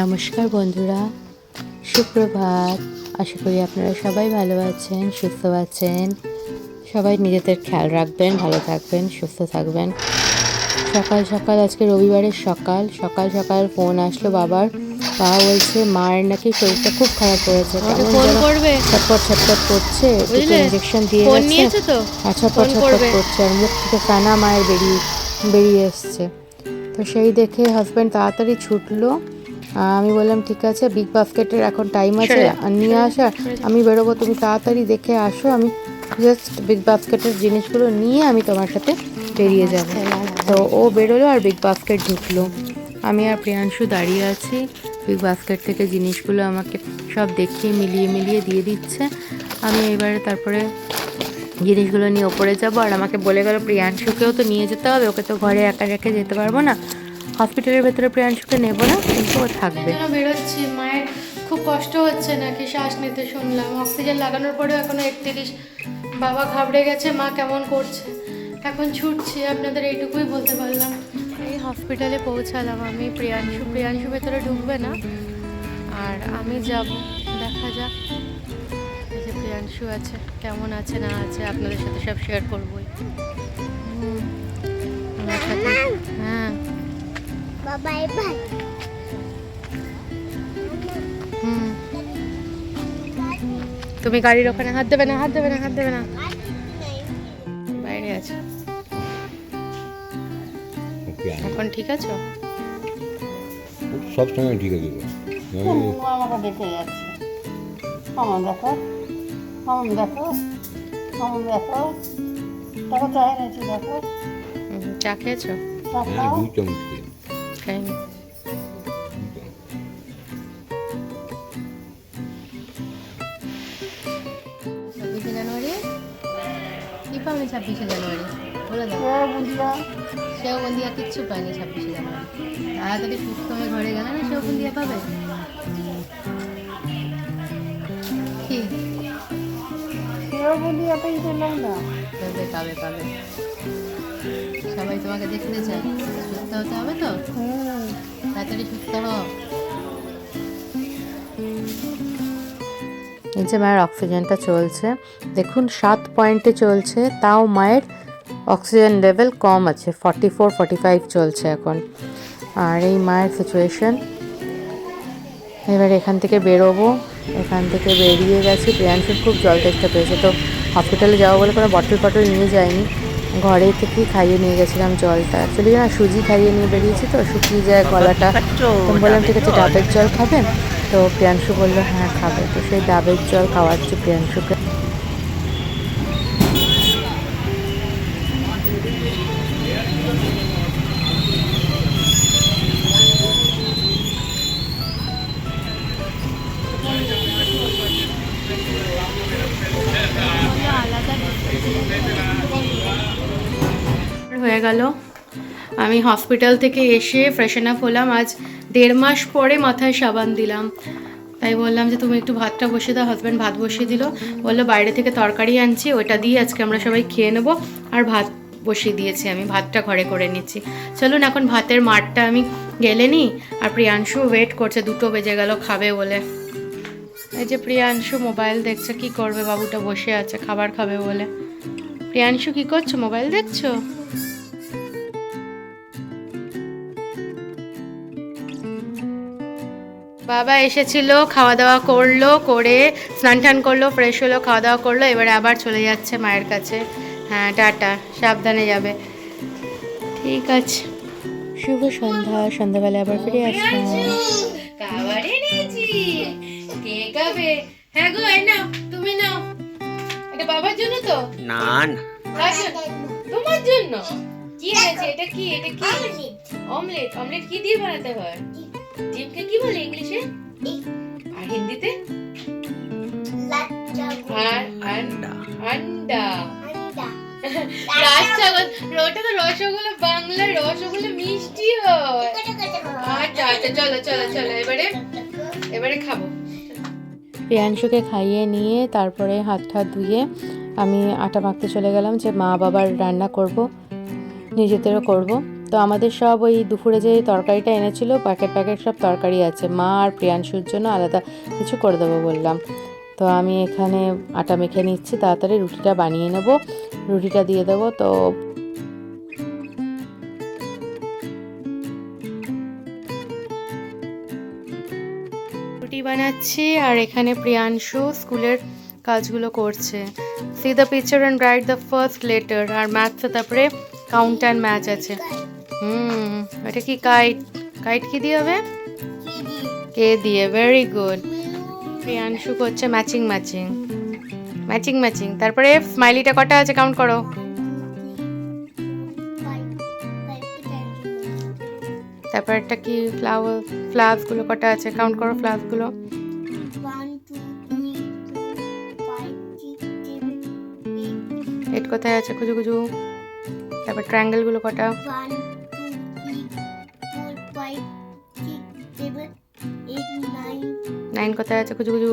নমস্কার বন্ধুরা, সুপ্রভাত। আশা করি আপনারা সবাই ভালো আছেন, সুস্থ আছেন। সবাই নিজেদের খেয়াল রাখবেন, ভালো থাকবেন, সুস্থ থাকবেন। সকাল সকাল আজকে রবিবারের সকাল সকাল সকাল ফোন আসলো বাবার। বাবা বলছে মায়ের নাকি শরীরটা খুব খারাপ করেছে, কেমন যেন ছটপট ছটপট করছে, দুটো ইঞ্জেকশন দিয়ে গেছে আর ছটপট ছটপট করছে, আর মুখ থেকে ফেনা মায়ের বেরিয়ে এসছে। তো সেই দেখে হাজব্যান্ড তাড়াতাড়ি ছুটলো। আমি বললাম ঠিক আছে, বিগ বাস্কেটের এখন টাইম আছে নিয়ে আসা, আমি বেরোবো, তুমি তাড়াতাড়ি দেখে আসো, আমি জাস্ট বিগ বাস্কেটের জিনিসগুলো নিয়ে আমি তোমার সাথে বেরিয়ে যাব। তো ও বেরোলো আর বিগ বাস্কেট ঢুকলো। আমি আর প্রিয়াংশু দাঁড়িয়ে আছি। বিগ বাস্কেট থেকে জিনিসগুলো আমাকে সব দেখিয়ে মিলিয়ে দিয়ে দিচ্ছে। আমি এবারে তারপরে জিনিসগুলো নিয়ে ওপরে যাবো, আর আমাকে বলে গেল প্রিয়াংশুকেও তো নিয়ে যেতে হবে, ওকে তো ঘরে একা রেখে যেতে পারবো না, হসপিটালের ভেতরে প্রিয়াংশুকে নেবো না, কিন্তু ও থাকবে। বেরোচ্ছি, মায়ের খুব কষ্ট হচ্ছে নাকি শ্বাস নিতে, শুনলাম অক্সিজেন লাগানোর পরেও এখনো 31। বাবা ঘাবড়ে গেছে, মা কেমন করছে, এখন ছুটছি, আপনাদের এইটুকুই বলতে পারলাম। এই হসপিটালে পৌঁছালাম আমি। প্রিয়াংশু ভেতরে ঢুকবে না, আর আমি যাব, দেখা যাক। এই যে প্রিয়াংশু আছে, কেমন আছে না আছে আপনাদের সাথে সব শেয়ার করবোই। আমার সাথে হ্যাঁ বাবাই ভাই। তুমি গাড়ির ওখানে হাত দেবে না, বাইরে আছে। এখন ঠিক আছে? সব সময় ঠিক আছে। আমাকে দেখে যাচ্ছে, আমার দেখো, দেখো চা এনেছি, দেখো। চা খেয়েছো? দুই চামচ খাইনি। 26 জানুয়ারি কি পাবে? 26 জানুয়ারি বলে দাও। সেও বন্দিয়া কিচ্ছু পায়নি 26 জানুয়ারি। তাড়াতাড়ি সুস্থ হয়ে ঘরে গেলে না, সেও বন্দিয়া পাবে কি? পাবে। সবাই তোমাকে দেখতে চায়, সুস্থ হতে হবে তো, তাড়াতাড়ি সুস্থ হও। এই যে মায়ের অক্সিজেনটা চলছে, দেখুন 7 পয়েন্টে চলছে, তাও মায়ের অক্সিজেন লেভেল কম আছে, 44-45 চলছে এখন। আর এই মায়ের সিচুয়েশন। এবার এখান থেকে বেরোবো, এখান থেকে বেরিয়ে গেছি। প্রিয়াংশুর খুব জল তেষ্টা পেয়েছে, তো হসপিটালে যাবো বলে কোনো বটল নিয়ে যাইনি, ঘরে থেকেই খাইয়ে নিয়ে গেছিলাম জলটা। অ্যাকচুয়ালি না সুজি খাইয়ে নিয়ে বেরিয়েছি, তো শুকিয়ে যায় গলাটা। তো বললাম ঠিক আছে ডাবের জল খাবেন, তো প্রিয়াংশু বললো হ্যাঁ খাবে, তো সেই ডাবের জল খাওয়াচ্ছি প্রিয়াংশুকে। হয়ে গেল, আমি হসপিটাল থেকে এসে ফ্রেশন আপ হলাম। আজ 1.5 মাস পরে মাথায় সাবান দিলাম, তাই বললাম যে তুমি একটু ভাতটা বসিয়ে দাও। হাজব্যান্ড ভাত বসিয়ে দিল, বললো বাইরে থেকে তরকারি আনছি, ওটা দিয়ে আজকে আমরা সবাই খেয়ে নেবো। আর ভাত বসিয়ে দিয়েছি, আমি ভাতটা ঘরে করে নিচ্ছি। চলুন এখন ভাতের মারটা আমি গেলে নিই। আর প্রিয়াংশু ওয়েট করছে, 2 বেজে গেল খাবে বলে। এই যে প্রিয়াংশু মোবাইল দেখছে, কি করবে, বাবুটা বসে আছে খাবার খাবে বলে। প্রিয়াংশু কি করছো, মোবাইল দেখছো? বাবা এসেছিল, খাওয়া দাওয়া করলো, করে স্নান টান করলো, ফ্রেশ হলো, খাওয়া দাওয়া করলো, এবারে আবার চলে যাচ্ছে মায়ের কাছে। হ্যাঁ টাটা, সাবধানে যাবে। ঠিক আছে, শুভ সন্ধ্যা। সন্ধ্যাবেলা আবার ফিরে আসলাম। খাবার এনেছি, কে খাবে? হ্যাঁ গো, এই নাও, তুমি নাও। এটা বাবার জন্য তো? না তোমার জন্য। কি এনেছে? এটা কি? অমলেট। অমলেট কি দিয়ে বানাতে হয়? ডিমকে কি বলে ইংলিশে আর হিন্দিতে? আন্ডা। ওটা তো রসগোল্লা, বাংলার রসগোল্লা মিষ্টি হয়। আচ্ছা চলো এবারে খাবো। প্রিয়াংশুকে খাইয়ে নিয়ে তারপরে হাত ধুয়ে আমি আটা মাখতে চলে গেলাম, যে মা বাবার রান্না করব, নিজেদেরও করব। তো আমাদের সব ওই দুপুরে যে তরকারিটা এনেছিল প্যাকেট প্যাকেট সব তরকারি আছে, মা আর প্রিয়াংশুর জন্য আলাদা কিছু করে দেবো বললাম। তো আমি এখানে আটা মেখে নিচ্ছি, তাড়াতাড়ি রুটিটা বানিয়ে নেব, রুটিটা দিয়ে দেবো। তো রুটি বানাচ্ছি আর এখানে প্রিয়াংশু স্কুলের কাজগুলো করছে। See the picture and write the first letter. আর ম্যাথসে তারপরে কাউন্ট অ্যান্ড ম্যাচ আছে। এটা কি কাইট? কাইট কি দিয়ে হবে? কে দিয়ে। Very good. প্রিয়াংশু করছে ম্যাচিং ম্যাচিং ম্যাচিং ম্যাচিং। তারপরে স্মাইলিটা কটা আছে কাউন্ট করো। তারপর একটা কি ফ্লাওয়ার্সগুলো কটা আছে কাউন্ট করো, ফ্লাওয়ার্সগুলো। 1 2 3 4 5 6 7 8 8 কোথায় আছে খুঁজু খুঁজু। তারপর ট্রায়াঙ্গেলগুলো কটা। 1 2 3 4 5 6 7 8 9 9 কোথায় আছে খুঁজু খুঁজু।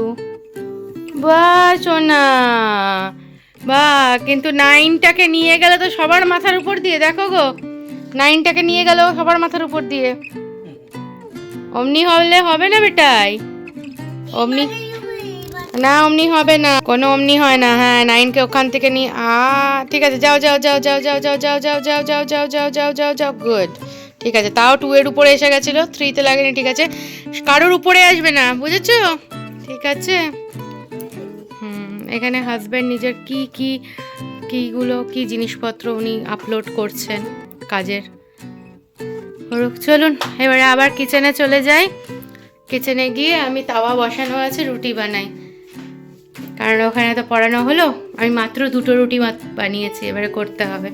বাহ সোনা, বাহ। কিন্তু 9টাকে নিয়ে গেলে তো সবার মাথার উপর দিয়ে, দেখো গো 9টাকে নিয়ে গেল সবার মাথার উপর দিয়ে। অমনি হলে হবে না বেটাই, অমনি না, অমনি হবে না, কোনো অমনি হয় না। হ্যাঁ 9কে ওখান থেকে নিয়ে ঠিক আছে, যাও যাও যাও যাও যাও যাও যাও যাও যাও যাও যাও যাও যাও যাও যাও। গুড, ঠিক আছে। তাও 2 এর উপরে এসে গেছিলো, 3তে লাগেনি। ঠিক আছে, কারোর উপরে আসবে না, বুঝেছো? ঠিক আছে। এখানে হাজব্যান্ড নিজের কি জিনিসপত্র উনি আপলোড করছেন কাজের। চলুন এবারে আবার কিচেনে চলে যাই। কিচেনে গিয়ে আমি তাওয়া বসানো আছে, রুটি বানাই। কারণ ওখানে তো পড়ানো হলো, আমি মাত্র 2টো রুটি বানিয়েছি, এবারে করতে হবে।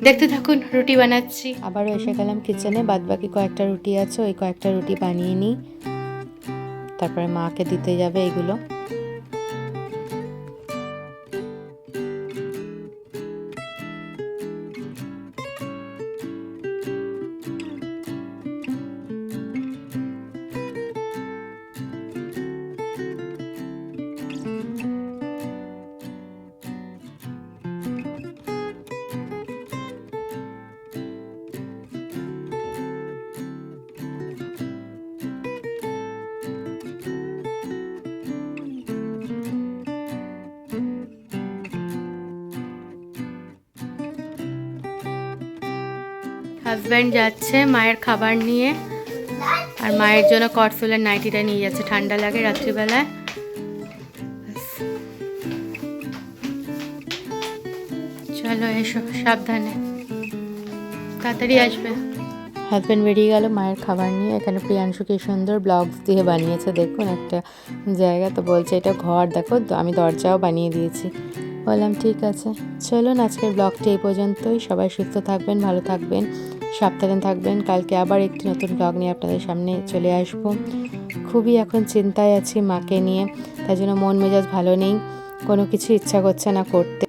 দেখতে থাকুন, রুটি বানাচ্ছি। আবারও এসে গেলাম কিচেনে, বাদ বাকি কয়েকটা রুটি আছে, ওই কয়েকটা রুটি বানিয়ে নিই, তারপরে মাকে দিতে যাবে এগুলো। হাজব্যান্ড যাচ্ছে মায়ের খাবার নিয়ে, আর মায়ের জন্য কটফুলের নাইটিটা নিয়ে যাচ্ছে, ঠান্ডা লাগে রাত্রিবেলায়। চলো এসো, সাবধানে, তাড়াতাড়ি আসবে। হাজব্যান্ড বেরিয়ে গেল মায়ের খাবার নিয়ে। এখানে প্রিয়াংশু কি সুন্দর ব্লগস দিয়ে বানিয়েছে, দেখুন একটা জায়গা। তো বলছে এটা ঘর, দেখো আমি দরজাও বানিয়ে দিয়েছি। বললাম ঠিক আছে। চলুন আজকের ব্লগটি এই পর্যন্তই। সবাই সুস্থ থাকবেন, ভালো থাকবেন, সাবধানে থাকবেন। কালকে আবার একটি নতুন ব্লগ নিয়ে আপনাদের সামনে চলে আসব। খুবই এখন চিন্তায় আছি মাকে নিয়ে, তাই জন্য মন মেজাজ ভালো নেই, কোনো কিছু ইচ্ছা করছে না করতে।